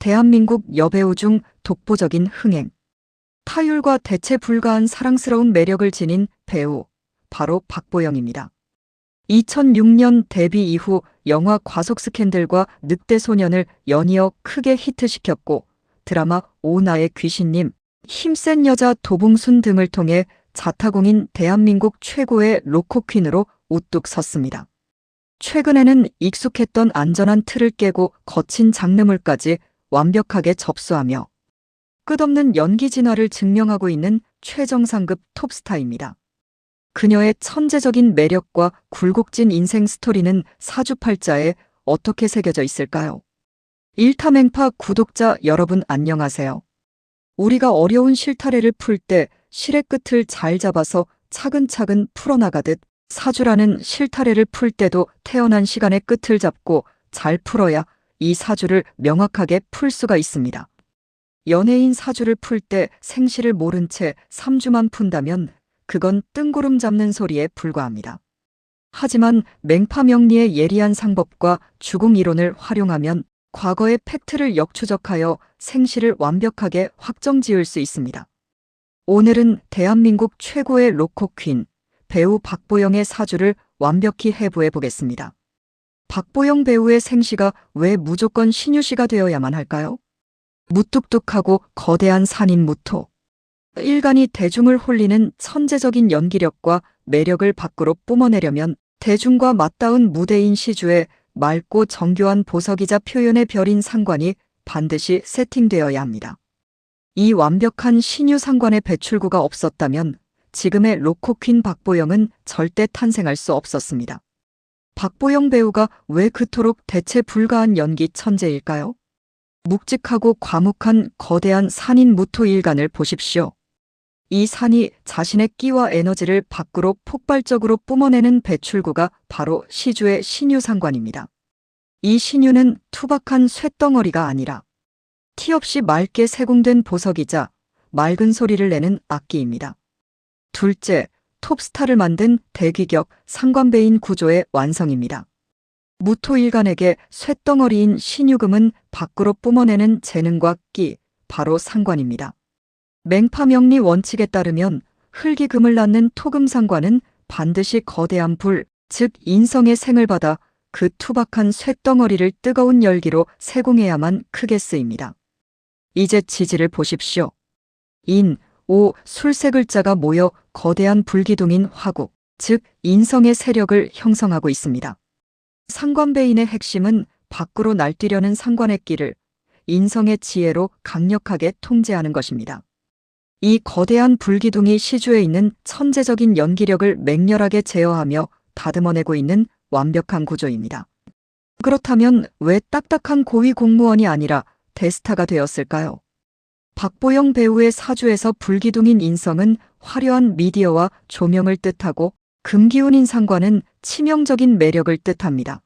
대한민국 여배우 중 독보적인 흥행. 타율과 대체 불가한 사랑스러운 매력을 지닌 배우, 바로 박보영입니다. 2006년 데뷔 이후 영화 과속 스캔들과 늑대 소년을 연이어 크게 히트시켰고 드라마 오 나의 귀신님, 힘센 여자 도봉순 등을 통해 자타공인 대한민국 최고의 로코퀸으로 우뚝 섰습니다. 최근에는 익숙했던 안전한 틀을 깨고 거친 장르물까지 완벽하게 접수하며 끝없는 연기 진화를 증명하고 있는 최정상급 톱스타입니다. 그녀의 천재적인 매력과 굴곡진 인생 스토리는 사주팔자에 어떻게 새겨져 있을까요? 일타맹파 구독자 여러분 안녕하세요. 우리가 어려운 실타래를 풀 때 실의 끝을 잘 잡아서 차근차근 풀어나가듯 사주라는 실타래를 풀 때도 태어난 시간의 끝을 잡고 잘 풀어야 이 사주를 명확하게 풀 수가 있습니다. 연예인 사주를 풀 때 생시를 모른 채 3주만 푼다면 그건 뜬구름 잡는 소리에 불과합니다. 하지만 맹파명리의 예리한 상법과 주공 이론을 활용하면 과거의 팩트를 역추적하여 생시를 완벽하게 확정지을 수 있습니다. 오늘은 대한민국 최고의 로코퀸, 배우 박보영의 사주를 완벽히 해부해 보겠습니다. 박보영 배우의 생시가 왜 무조건 신유시가 되어야만 할까요? 무뚝뚝하고 거대한 산인 무토. 일간이 대중을 홀리는 천재적인 연기력과 매력을 밖으로 뿜어내려면 대중과 맞닿은 무대인 시주에 맑고 정교한 보석이자 표현의 별인 상관이 반드시 세팅되어야 합니다. 이 완벽한 신유 상관의 배출구가 없었다면 지금의 로코퀸 박보영은 절대 탄생할 수 없었습니다. 박보영 배우가 왜 그토록 대체 불가한 연기 천재일까요? 묵직하고 과묵한 거대한 산인 무토 일간을 보십시오. 이 산이 자신의 끼와 에너지를 밖으로 폭발적으로 뿜어내는 배출구가 바로 시주의 신유상관입니다. 이 신유는 투박한 쇳덩어리가 아니라 티 없이 맑게 세공된 보석이자 맑은 소리를 내는 악기입니다. 둘째, 톱스타를 만든 대기격 상관배인 구조의 완성입니다. 무토일간에게 쇳덩어리인 신유금은 밖으로 뿜어내는 재능과 끼, 바로 상관입니다. 맹파명리 원칙에 따르면 흙이금을 낳는 토금상관은 반드시 거대한 불, 즉 인성의 생을 받아 그 투박한 쇳덩어리를 뜨거운 열기로 세공해야만 크게 쓰입니다. 이제 지지를 보십시오. 인, 오, 술세 글자가 모여 거대한 불기둥인 화국, 즉 인성의 세력을 형성하고 있습니다. 상관배인의 핵심은 밖으로 날뛰려는 상관의 끼를 인성의 지혜로 강력하게 통제하는 것입니다. 이 거대한 불기둥이 시주에 있는 천재적인 연기력을 맹렬하게 제어하며 다듬어내고 있는 완벽한 구조입니다. 그렇다면 왜 딱딱한 고위 공무원이 아니라 대스타가 되었을까요? 박보영 배우의 사주에서 불기둥인 인성은 화려한 미디어와 조명을 뜻하고 금기운인 상관은 치명적인 매력을 뜻합니다.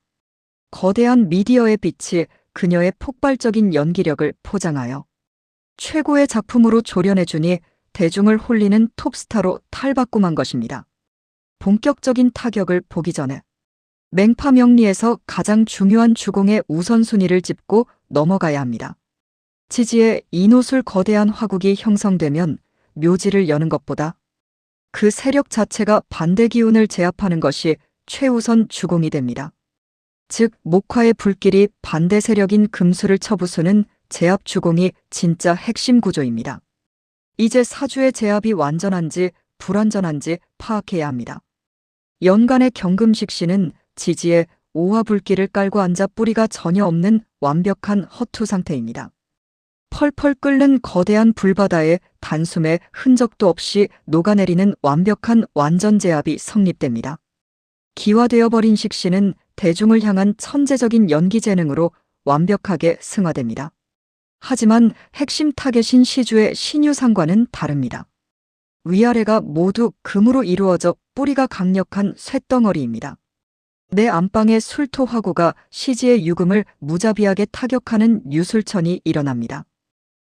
거대한 미디어의 빛이 그녀의 폭발적인 연기력을 포장하여 최고의 작품으로 조련해주니 대중을 홀리는 톱스타로 탈바꿈한 것입니다. 본격적인 타격을 보기 전에 맹파명리에서 가장 중요한 주공의 우선순위를 짚고 넘어가야 합니다. 지지에 인호술 거대한 화국이 형성되면 묘지를 여는 것보다 그 세력 자체가 반대 기운을 제압하는 것이 최우선 주공이 됩니다. 즉 목화의 불길이 반대 세력인 금수를 쳐부수는 제압 주공이 진짜 핵심 구조입니다. 이제 사주의 제압이 완전한지 불완전한지 파악해야 합니다. 연간의 경금식신은 지지에 오화 불길을 깔고 앉아 뿌리가 전혀 없는 완벽한 허투 상태입니다. 펄펄 끓는 거대한 불바다에 단숨에 흔적도 없이 녹아내리는 완벽한 완전 제압이 성립됩니다. 기화되어 버린 식신은 대중을 향한 천재적인 연기 재능으로 완벽하게 승화됩니다. 하지만 핵심 타겟인 시주의 신유상관은 다릅니다. 위아래가 모두 금으로 이루어져 뿌리가 강력한 쇳덩어리입니다. 내 안방의 술토화구가 시지의 유금을 무자비하게 타격하는 유술천이 일어납니다.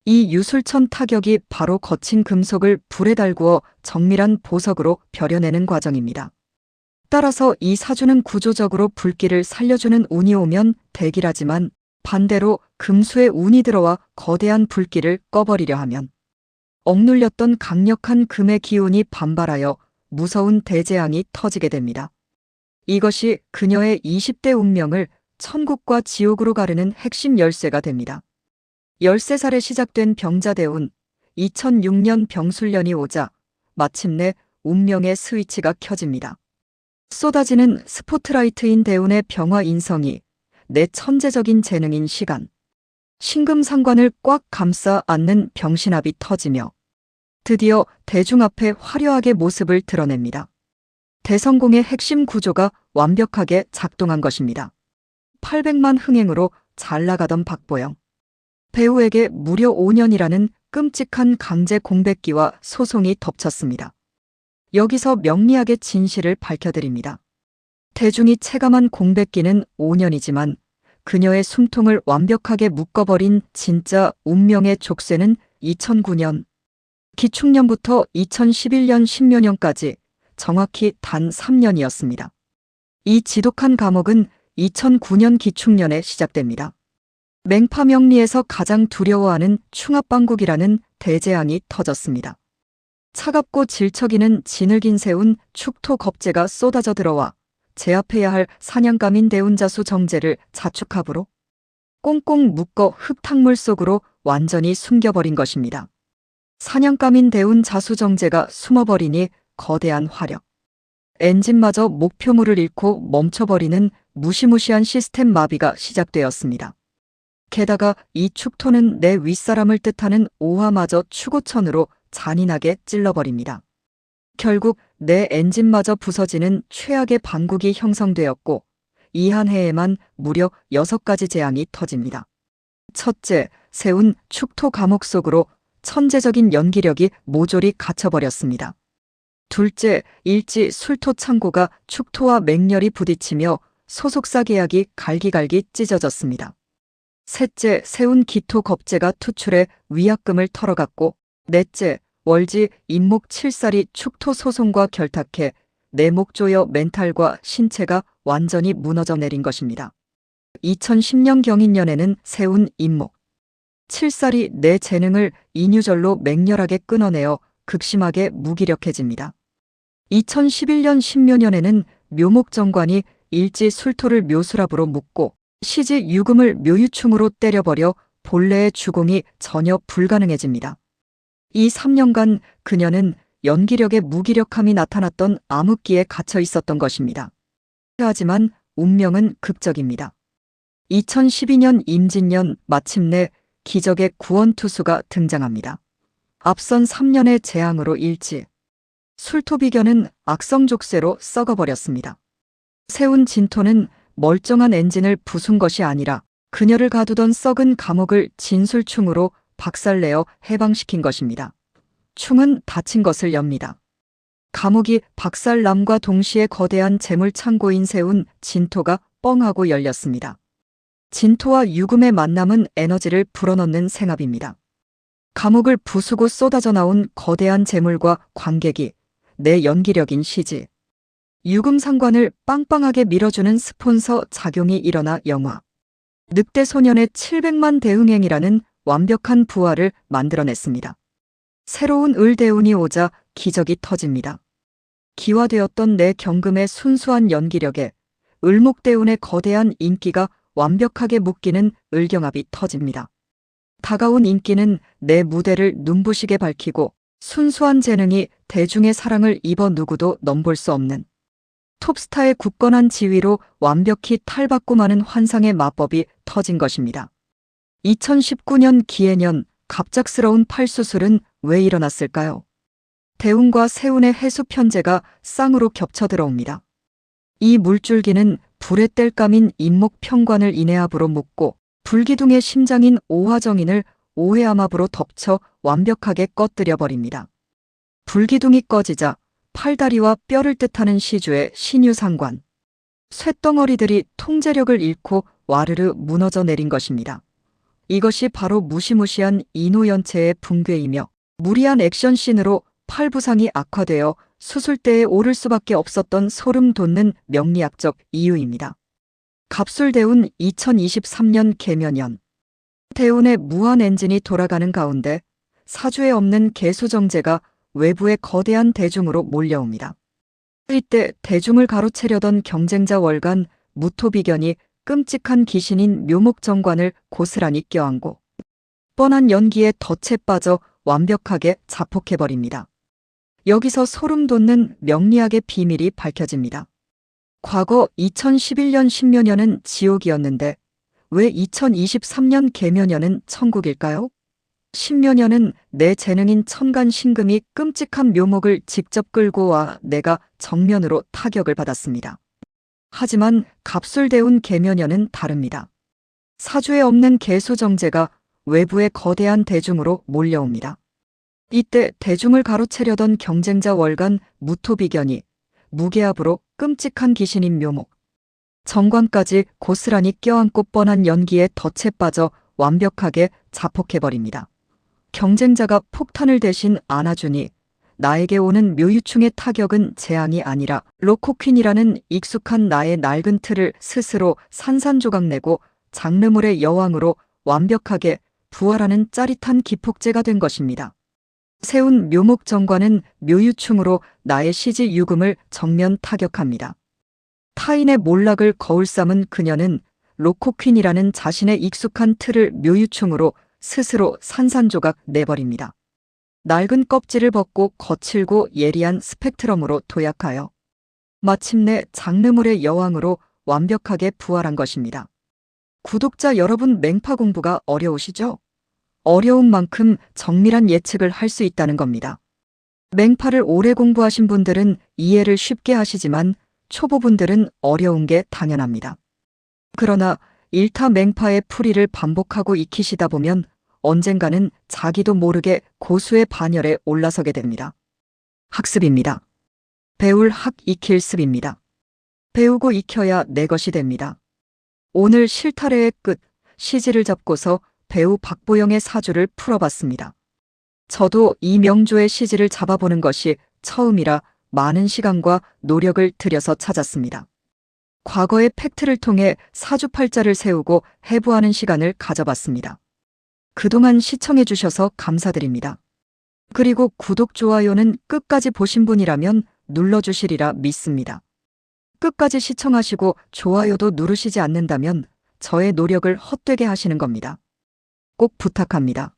이 유술천 타격이 바로 거친 금속을 불에 달구어 정밀한 보석으로 벼려내는 과정입니다. 따라서 이 사주는 구조적으로 불길을 살려주는 운이 오면 대기라지만 반대로 금수의 운이 들어와 거대한 불길을 꺼버리려 하면 억눌렸던 강력한 금의 기운이 반발하여 무서운 대재앙이 터지게 됩니다. 이것이 그녀의 20대 운명을 천국과 지옥으로 가르는 핵심 열쇠가 됩니다. 13살에 시작된 병자대운, 2006년 병술년이 오자 마침내 운명의 스위치가 켜집니다. 쏟아지는 스포트라이트인 대운의 병화 인성이 내 천재적인 재능인 시간, 신금상관을 꽉 감싸 안는 병신합이 터지며 드디어 대중 앞에 화려하게 모습을 드러냅니다. 대성공의 핵심 구조가 완벽하게 작동한 것입니다. 800만 흥행으로 잘 나가던 박보영. 배우에게 무려 5년이라는 끔찍한 강제 공백기와 소송이 덮쳤습니다. 여기서 명리학의 진실을 밝혀드립니다. 대중이 체감한 공백기는 5년이지만 그녀의 숨통을 완벽하게 묶어버린 진짜 운명의 족쇄는 2009년, 기축년부터 2011년 신묘년까지 정확히 단 3년이었습니다. 이 지독한 감옥은 2009년 기축년에 시작됩니다. 맹파명리에서 가장 두려워하는 충합방국이라는 대재앙이 터졌습니다. 차갑고 질척이는 지늘긴 세운 축토 겁재가 쏟아져 들어와 제압해야 할 사냥감인 대운자수 정제를 자축합으로 꽁꽁 묶어 흙탕물 속으로 완전히 숨겨버린 것입니다. 사냥감인 대운 자수 정제가 숨어버리니 거대한 화력. 엔진마저 목표물을 잃고 멈춰버리는 무시무시한 시스템 마비가 시작되었습니다. 게다가 이 축토는 내 윗사람을 뜻하는 오화마저 추고천으로 잔인하게 찔러버립니다. 결국 내 엔진마저 부서지는 최악의 반국이 형성되었고 이 한 해에만 무려 6가지 재앙이 터집니다. 첫째, 세운 축토 감옥 속으로 천재적인 연기력이 모조리 갇혀버렸습니다. 둘째, 일지 술토 창고가 축토와 맹렬히 부딪히며 소속사 계약이 갈기갈기 찢어졌습니다. 셋째, 세운 기토 겁재가 투출해 위약금을 털어갔고 넷째, 월지 임목 7살이 축토 소송과 결탁해 내 목 조여 멘탈과 신체가 완전히 무너져 내린 것입니다. 2010년 경인년에는 세운 임목 7살이 내 재능을 인유절로 맹렬하게 끊어내어 극심하게 무기력해집니다. 2011년 신묘년에는 묘목정관이 일지 술토를 묘수랍으로 묶고 시지 유금을 묘유충으로 때려버려 본래의 주공이 전혀 불가능해집니다. 이 3년간 그녀는 연기력의 무기력함이 나타났던 암흑기에 갇혀 있었던 것입니다. 하지만 운명은 극적입니다. 2012년 임진년 마침내 기적의 구원투수가 등장합니다. 앞선 3년의 재앙으로 일지 술토비견은 악성족쇄로 썩어버렸습니다. 세운 진토는 멀쩡한 엔진을 부순 것이 아니라 그녀를 가두던 썩은 감옥을 진술충으로 박살내어 해방시킨 것입니다. 충은 닫힌 것을 엽니다. 감옥이 박살남과 동시에 거대한 재물창고인 세운 진토가 뻥하고 열렸습니다. 진토와 유금의 만남은 에너지를 불어넣는 생합입니다. 감옥을 부수고 쏟아져 나온 거대한 재물과 관객이 내 연기력인 시지. 유금 상관을 빵빵하게 밀어주는 스폰서 작용이 일어나 영화. 늑대 소년의 700만 대흥행이라는 완벽한 부활을 만들어냈습니다. 새로운 을대운이 오자 기적이 터집니다. 기화되었던 내 경금의 순수한 연기력에 을목대운의 거대한 인기가 완벽하게 묶이는 을경합이 터집니다. 다가온 인기는 내 무대를 눈부시게 밝히고 순수한 재능이 대중의 사랑을 입어 누구도 넘볼 수 없는 톱스타의 굳건한 지위로 완벽히 탈바꿈 하는 환상의 마법이 터진 것입니다. 2019년 기해년 갑작스러운 팔수술은 왜 일어났을까요? 대운과 세운의 해수 편제가 쌍으로 겹쳐 들어옵니다. 이 물줄기는 불의 땔감인 임목 평관을 인해압으로 묶고 불기둥의 심장인 오화정인을 오해암압으로 덮쳐 완벽하게 꺼뜨려 버립니다. 불기둥이 꺼지자 팔다리와 뼈를 뜻하는 시주의 신유상관, 쇳덩어리들이 통제력을 잃고 와르르 무너져 내린 것입니다. 이것이 바로 무시무시한 인호연체의 붕괴이며 무리한 액션씬으로 팔부상이 악화되어 수술대에 오를 수밖에 없었던 소름 돋는 명리학적 이유입니다. 갑술대운 2023년 개면연. 대운의 무한 엔진이 돌아가는 가운데 사주에 없는 개수정제가 외부의 거대한 대중으로 몰려옵니다. 이때 대중을 가로채려던 경쟁자 월간 무토비견이 끔찍한 귀신인 묘목정관을 고스란히 껴안고 뻔한 연기에 덫에 빠져 완벽하게 자폭해버립니다. 여기서 소름 돋는 명리학의 비밀이 밝혀집니다. 과거 2011년 신묘년은 지옥이었는데 왜 2023년 개묘년은 천국일까요? 신묘년은 내 재능인 천간신금이 끔찍한 묘목을 직접 끌고 와 내가 정면으로 타격을 받았습니다. 하지만 갑술대운 개묘년은 다릅니다. 사주에 없는 개수정제가 외부의 거대한 대중으로 몰려옵니다. 이때 대중을 가로채려던 경쟁자 월간 무토비견이 무게압으로 끔찍한 귀신인 묘목 정관까지 고스란히 껴안고 뻔한 연기에 덫에 빠져 완벽하게 자폭해버립니다. 경쟁자가 폭탄을 대신 안아주니 나에게 오는 묘유충의 타격은 재앙이 아니라 로코퀸이라는 익숙한 나의 낡은 틀을 스스로 산산조각내고 장르물의 여왕으로 완벽하게 부활하는 짜릿한 기폭제가 된 것입니다. 세운 묘목정관은 묘유충으로 나의 시지 유금을 정면 타격합니다. 타인의 몰락을 거울 삼은 그녀는 로코퀸이라는 자신의 익숙한 틀을 묘유충으로 스스로 산산조각 내버립니다. 낡은 껍질을 벗고 거칠고 예리한 스펙트럼으로 도약하여 마침내 장르물의 여왕으로 완벽하게 부활한 것입니다. 구독자 여러분, 맹파 공부가 어려우시죠? 어려운 만큼 정밀한 예측을 할 수 있다는 겁니다. 맹파를 오래 공부하신 분들은 이해를 쉽게 하시지만 초보분들은 어려운 게 당연합니다. 그러나 일타 맹파의 풀이를 반복하고 익히시다 보면 언젠가는 자기도 모르게 고수의 반열에 올라서게 됩니다. 학습입니다. 배울 학 익힐 습입니다. 배우고 익혀야 내 것이 됩니다. 오늘 실타래의 끝, 시지를 잡고서 배우 박보영의 사주를 풀어봤습니다. 저도 이 명조의 시지를 잡아보는 것이 처음이라 많은 시간과 노력을 들여서 찾았습니다. 과거의 팩트를 통해 사주팔자를 세우고 해부하는 시간을 가져봤습니다. 그동안 시청해주셔서 감사드립니다. 그리고 구독, 좋아요는 끝까지 보신 분이라면 눌러주시리라 믿습니다. 끝까지 시청하시고 좋아요도 누르시지 않는다면 저의 노력을 헛되게 하시는 겁니다. 꼭 부탁합니다.